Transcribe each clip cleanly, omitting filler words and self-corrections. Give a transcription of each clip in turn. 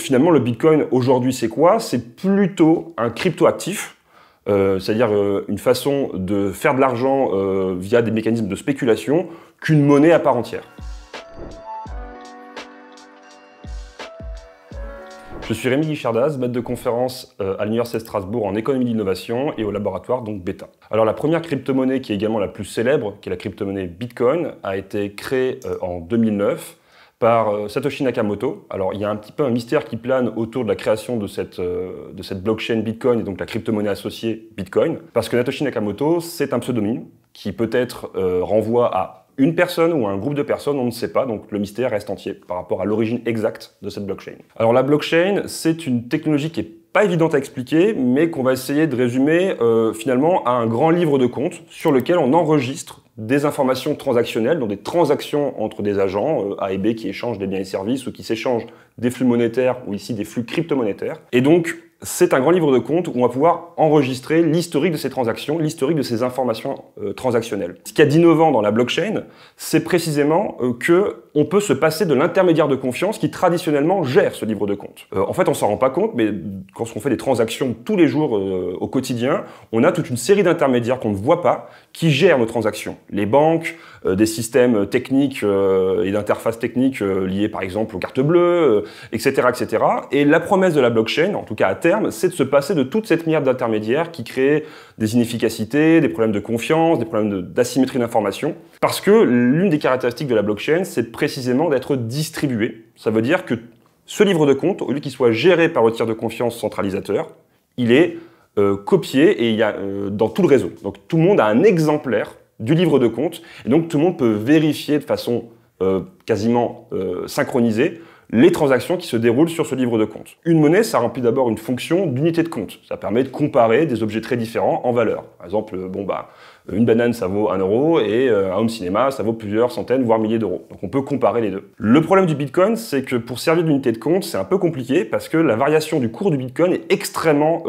finalement, le Bitcoin, aujourd'hui, c'est quoi? C'est plutôt un cryptoactif, c'est-à-dire une façon de faire de l'argent via des mécanismes de spéculation qu'une monnaie à part entière. Je suis Rémi Guichardaz, maître de conférence à l'Université de Strasbourg en économie d'innovation et au laboratoire donc Beta. Alors la première crypto-monnaie qui est également la plus célèbre, qui est la crypto-monnaie Bitcoin, a été créée en 2009 par Satoshi Nakamoto. Alors il y a un petit peu un mystère qui plane autour de la création de cette blockchain Bitcoin et donc la crypto-monnaie associée Bitcoin, parce que Satoshi Nakamoto, c'est un pseudonyme qui peut-être renvoie à une personne ou un groupe de personnes, on ne sait pas, donc le mystère reste entier par rapport à l'origine exacte de cette blockchain. Alors la blockchain, c'est une technologie qui est pas évidente à expliquer, mais qu'on va essayer de résumer finalement à un grand livre de compte sur lequel on enregistre des informations transactionnelles, donc des transactions entre des agents A et B qui échangent des biens et services ou qui s'échangent des flux monétaires ou ici des flux crypto-monétaires. Et donc, c'est un grand livre de compte où on va pouvoir enregistrer l'historique de ces transactions, l'historique de ces informations transactionnelles. Ce qu'il y a d'innovant dans la blockchain, c'est précisément qu'on peut se passer de l'intermédiaire de confiance qui traditionnellement gère ce livre de compte. En fait, on s'en rend pas compte, mais quand on fait des transactions tous les jours au quotidien, on a toute une série d'intermédiaires qu'on ne voit pas qui gèrent nos transactions. Les banques, des systèmes techniques et d'interfaces techniques liés par exemple aux cartes bleues, etc., etc. Et la promesse de la blockchain, en tout cas à terme, c'est de se passer de toute cette myriade d'intermédiaires qui créent des inefficacités, des problèmes de confiance, des problèmes d'asymétrie d'information. Parce que l'une des caractéristiques de la blockchain, c'est précisément d'être distribué. Ça veut dire que ce livre de compte, au lieu qu'il soit géré par le tiers de confiance centralisateur, il est copié et il y a dans tout le réseau. Donc tout le monde a un exemplaire du livre de compte et donc tout le monde peut vérifier de façon quasiment synchronisée les transactions qui se déroulent sur ce livre de compte. Une monnaie, ça remplit d'abord une fonction d'unité de compte. Ça permet de comparer des objets très différents en valeur. Par exemple, une banane, ça vaut 1 euro et un home cinéma, ça vaut plusieurs centaines, voire milliers d'euros. Donc on peut comparer les deux. Le problème du Bitcoin, c'est que pour servir d'unité de compte, c'est un peu compliqué parce que la variation du cours du Bitcoin est extrêmement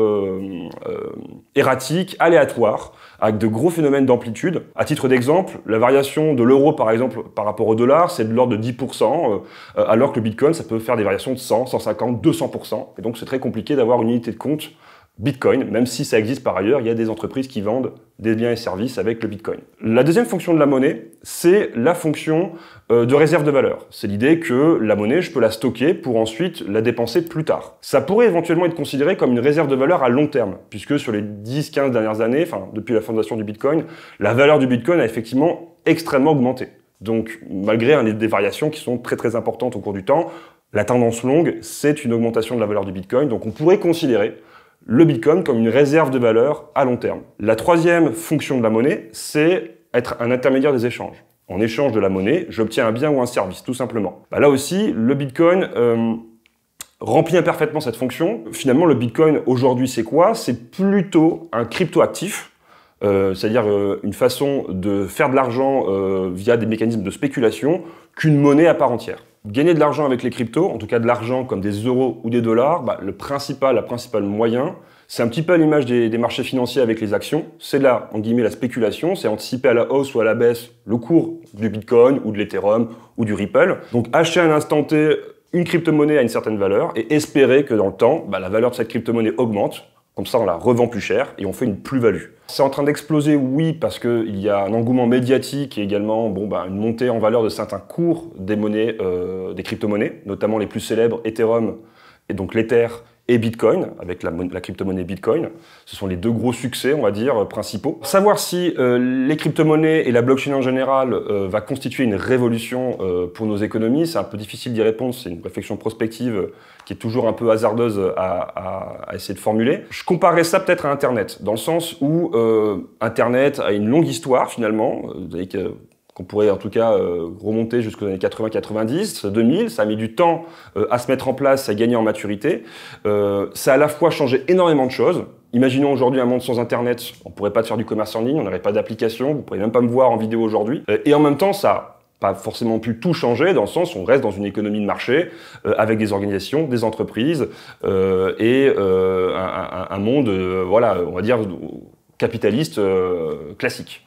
erratique, aléatoire, avec de gros phénomènes d'amplitude. À titre d'exemple, la variation de l'euro, par exemple, par rapport au dollar, c'est de l'ordre de 10%, alors que le Bitcoin, ça peut faire des variations de 100, 150, 200%. Et donc c'est très compliqué d'avoir une unité de compte Bitcoin, même si ça existe par ailleurs, il y a des entreprises qui vendent des biens et services avec le Bitcoin. La deuxième fonction de la monnaie, c'est la fonction de réserve de valeur. C'est l'idée que la monnaie, je peux la stocker pour ensuite la dépenser plus tard. Ça pourrait éventuellement être considéré comme une réserve de valeur à long terme, puisque sur les 10-15 dernières années, enfin depuis la fondation du Bitcoin, la valeur du Bitcoin a effectivement extrêmement augmenté. Donc malgré des variations qui sont très très importantes au cours du temps, la tendance longue, c'est une augmentation de la valeur du Bitcoin, donc on pourrait considérer le Bitcoin comme une réserve de valeur à long terme. La troisième fonction de la monnaie, c'est être un intermédiaire des échanges. En échange de la monnaie, j'obtiens un bien ou un service, tout simplement. Là aussi, le Bitcoin remplit imparfaitement cette fonction. Finalement, le Bitcoin, aujourd'hui, c'est quoi? C'est plutôt un cryptoactif, c'est-à-dire une façon de faire de l'argent via des mécanismes de spéculation qu'une monnaie à part entière. Gagner de l'argent avec les cryptos, en tout cas de l'argent comme des euros ou des dollars, la principale moyen, c'est un petit peu à l'image des marchés financiers avec les actions. C'est là, en guillemets, la spéculation, c'est anticiper à la hausse ou à la baisse le cours du Bitcoin ou de l'Ethereum ou du Ripple. Donc acheter à un instant T une crypto-monnaie à une certaine valeur et espérer que dans le temps, la valeur de cette crypto-monnaie augmente. Comme ça, on la revend plus cher et on fait une plus-value. C'est en train d'exploser, oui, parce qu'il y a un engouement médiatique et également une montée en valeur de certains cours des monnaies, des crypto-monnaies, notamment les plus célèbres, Ethereum et donc l'Ether et Bitcoin, avec la crypto-monnaie Bitcoin. Ce sont les deux gros succès, on va dire, principaux. Savoir si les crypto-monnaies et la blockchain en général va constituer une révolution pour nos économies, c'est un peu difficile d'y répondre, c'est une réflexion prospective qui est toujours un peu hasardeuse à essayer de formuler. Je comparerais ça peut-être à Internet, dans le sens où Internet a une longue histoire finalement, qu'on pourrait en tout cas remonter jusqu'aux années 80-90, 2000, ça a mis du temps à se mettre en place, à gagner en maturité. Ça a à la fois changé énormément de choses. Imaginons aujourd'hui un monde sans Internet, on ne pourrait pas faire du commerce en ligne, on n'aurait pas d'application, vous ne pourriez même pas me voir en vidéo aujourd'hui. Et en même temps, ça pas forcément pu tout changer, dans le sens où on reste dans une économie de marché, avec des organisations, des entreprises, et un monde, on va dire, capitaliste classique.